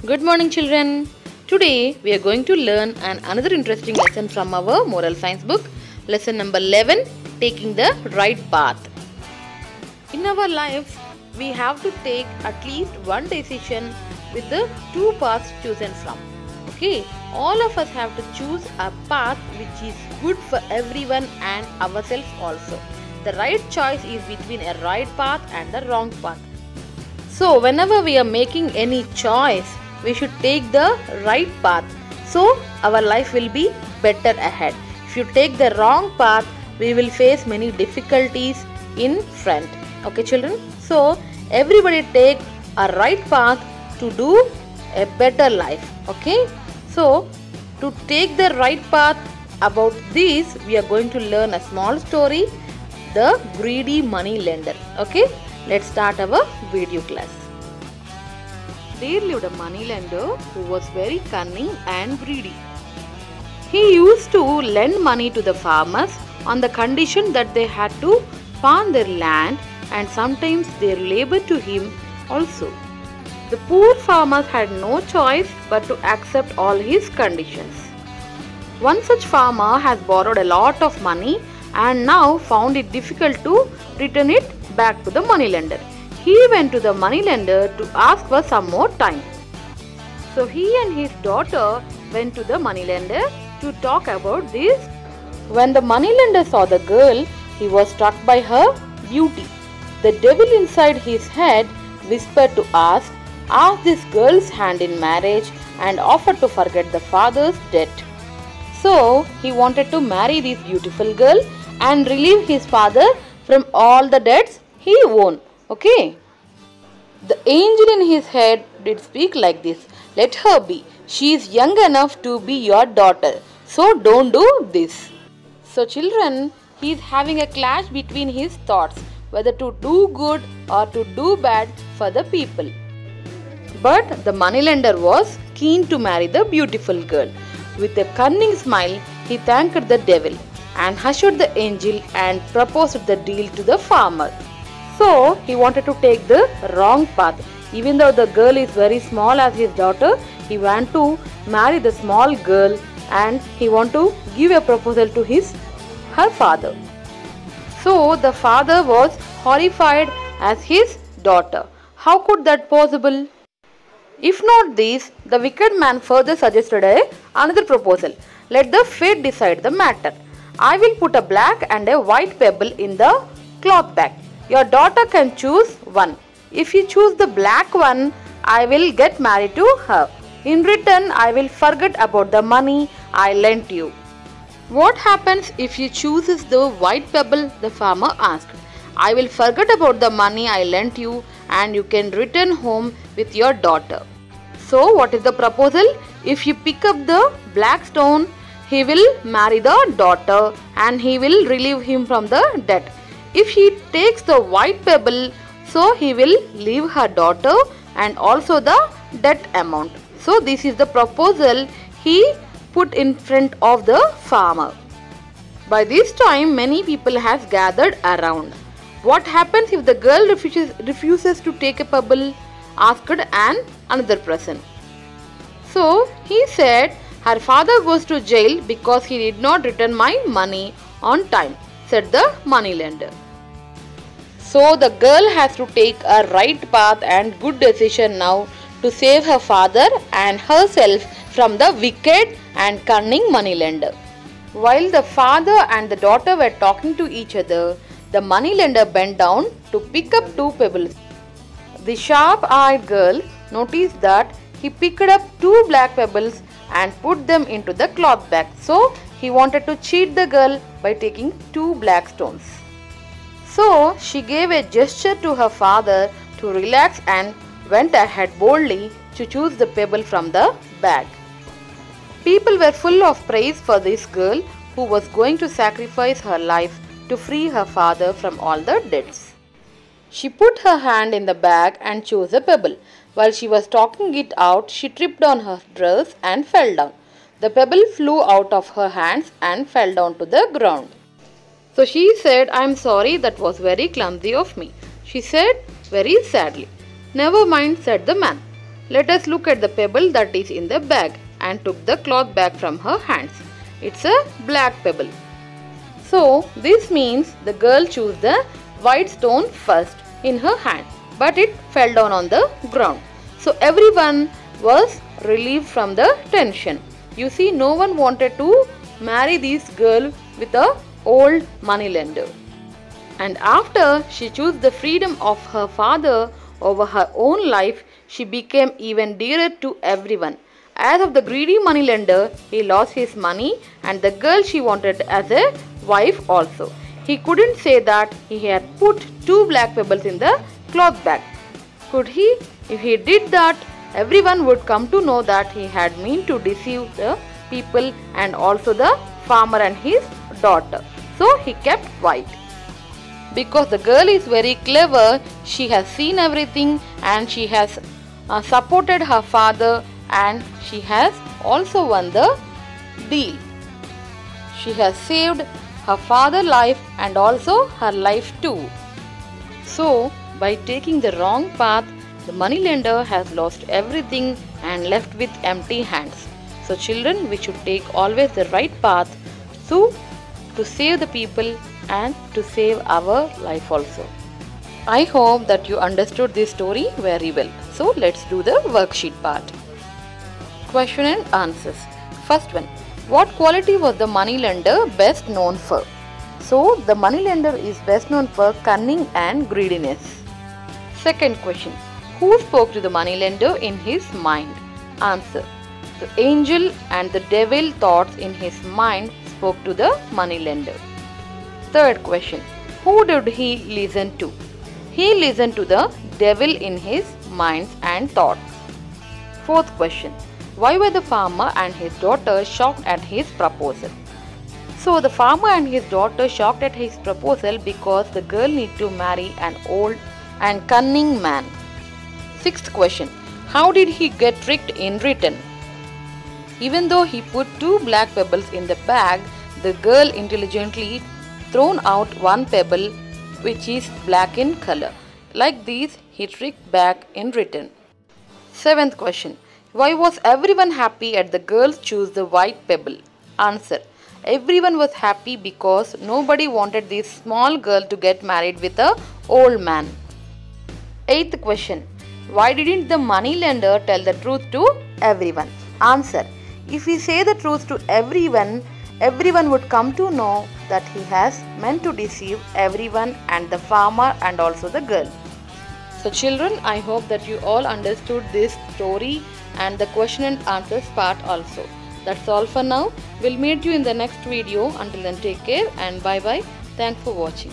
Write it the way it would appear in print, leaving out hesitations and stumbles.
Good morning, children. Today we are going to learn another interesting lesson from our moral science book. Lesson number 11, taking the right path. In our life, we have to take at least one decision with the two paths chosen from. Okay, all of us have to choose a path which is good for everyone and ourselves also. The right choice is between a right path and the wrong path. So whenever we are making any choice, we should take the right path, so our life will be better ahead. If you take the wrong path, we will face many difficulties in front. Okay, children? So everybody take a right path to do a better life. Okay? So to take the right path, about this we are going to learn a small story, the greedy money lender. Okay? Let's start our video class. There lived a moneylender who was very cunning and greedy. He used to lend money to the farmers on the condition that they had to farm their land and sometimes their labor to him also. The poor farmers had no choice but to accept all his conditions. One such farmer has borrowed a lot of money and now found it difficult to return it back to the moneylender. He went to the moneylender to ask for some more time. So he and his daughter went to the moneylender to talk about this. When the moneylender saw the girl, he was struck by her beauty. The devil inside his head whispered to ask this girl's hand in marriage and offered to forget the father's debt. So he wanted to marry this beautiful girl and relieve his father from all the debts he owed. Okay. The angel in his head did speak like this. Let her be. She is young enough to be your daughter. So don't do this. So children, he is having a clash between his thoughts, whether to do good or to do bad for the people. But the moneylender was keen to marry the beautiful girl. With a cunning smile, he thanked the devil and hushed the angel and proposed the deal to the farmer. So he wanted to take the wrong path. Even though the girl is very small as his daughter, he wanted to marry the small girl and he wanted to give a proposal to her father. So the father was horrified as his daughter. How could that possible? If not this, the wicked man further suggested another proposal. Let the fate decide the matter. I will put a black and a white pebble in the cloth bag. Your daughter can choose one. If you choose the black one, I will get married to her. In return, I will forget about the money I lent you. What happens if you chooses the white pebble? The farmer asked. I will forget about the money I lent you and you can return home with your daughter. So what is the proposal? If you pick up the black stone, he will marry the daughter and he will relieve him from the debt. If he takes the white pebble, so he will leave her daughter and also the debt amount. So this is the proposal he put in front of the farmer. By this time, many people has gathered around. What happens if the girl refuses to take a pebble? Asked another person. So he said, her father goes to jail because he did not return my money on time, said the moneylender. So the girl has to take a right path and good decision now to save her father and herself from the wicked and cunning moneylender. While the father and the daughter were talking to each other, the moneylender bent down to pick up two pebbles. The sharp-eyed girl noticed that he picked up two black pebbles and put them into the cloth bag. So he wanted to cheat the girl by taking two black stones. So she gave a gesture to her father to relax and went ahead boldly to choose the pebble from the bag. People were full of praise for this girl who was going to sacrifice her life to free her father from all the debts. She put her hand in the bag and chose a pebble. While she was talking it out, she tripped on her dress and fell down. The pebble flew out of her hands and fell down to the ground. So she said, I am sorry, that was very clumsy of me. She said very sadly. Never mind, said the man. Let us look at the pebble that is in the bag and took the cloth bag from her hands. It's a black pebble. So this means the girl chose the white stone first in her hand, but it fell down on the ground. So everyone was relieved from the tension. You see, no one wanted to marry this girl with a old moneylender. And after she chose the freedom of her father over her own life, she became even dearer to everyone. As of the greedy moneylender, he lost his money and the girl she wanted as a wife also. He couldn't say that he had put 2 black pebbles in the cloth bag. Could he? If he did that, everyone would come to know that he had meant to deceive the people and also the farmer and his daughter. So he kept quiet. Because the girl is very clever, she has seen everything and she has supported her father and she has also won the deal. She has saved her father's life and also her life too. So, by taking the wrong path, the moneylender has lost everything and left with empty hands. So children, we should take always the right path to save the people and to save our life also. I hope that you understood this story very well. So let's do the worksheet part. Question and answers. First one. What quality was the moneylender best known for? So the moneylender is best known for cunning and greediness. Second question. Who spoke to the moneylender in his mind? Answer. The angel and the devil thoughts in his mind spoke to the moneylender. Third question. Who did he listen to? He listened to the devil in his minds and thoughts. Fourth question. Why were the farmer and his daughter shocked at his proposal? So the farmer and his daughter shocked at his proposal because the girl need to marry an old and cunning man. Sixth question. How did he get tricked in return? Even though he put 2 black pebbles in the bag, the girl intelligently thrown out 1 pebble which is black in color. Like this, he tricked back in return. Seventh question. Why was everyone happy at the girl choose the white pebble? Answer. Everyone was happy because nobody wanted this small girl to get married with an old man. Eighth question. Why didn't the moneylender tell the truth to everyone? Answer. If we say the truth to everyone, everyone would come to know that he has meant to deceive everyone and the farmer and also the girl. So children, I hope that you all understood this story and the question and answers part also. That's all for now. We'll meet you in the next video. Until then, take care and bye bye. Thanks for watching.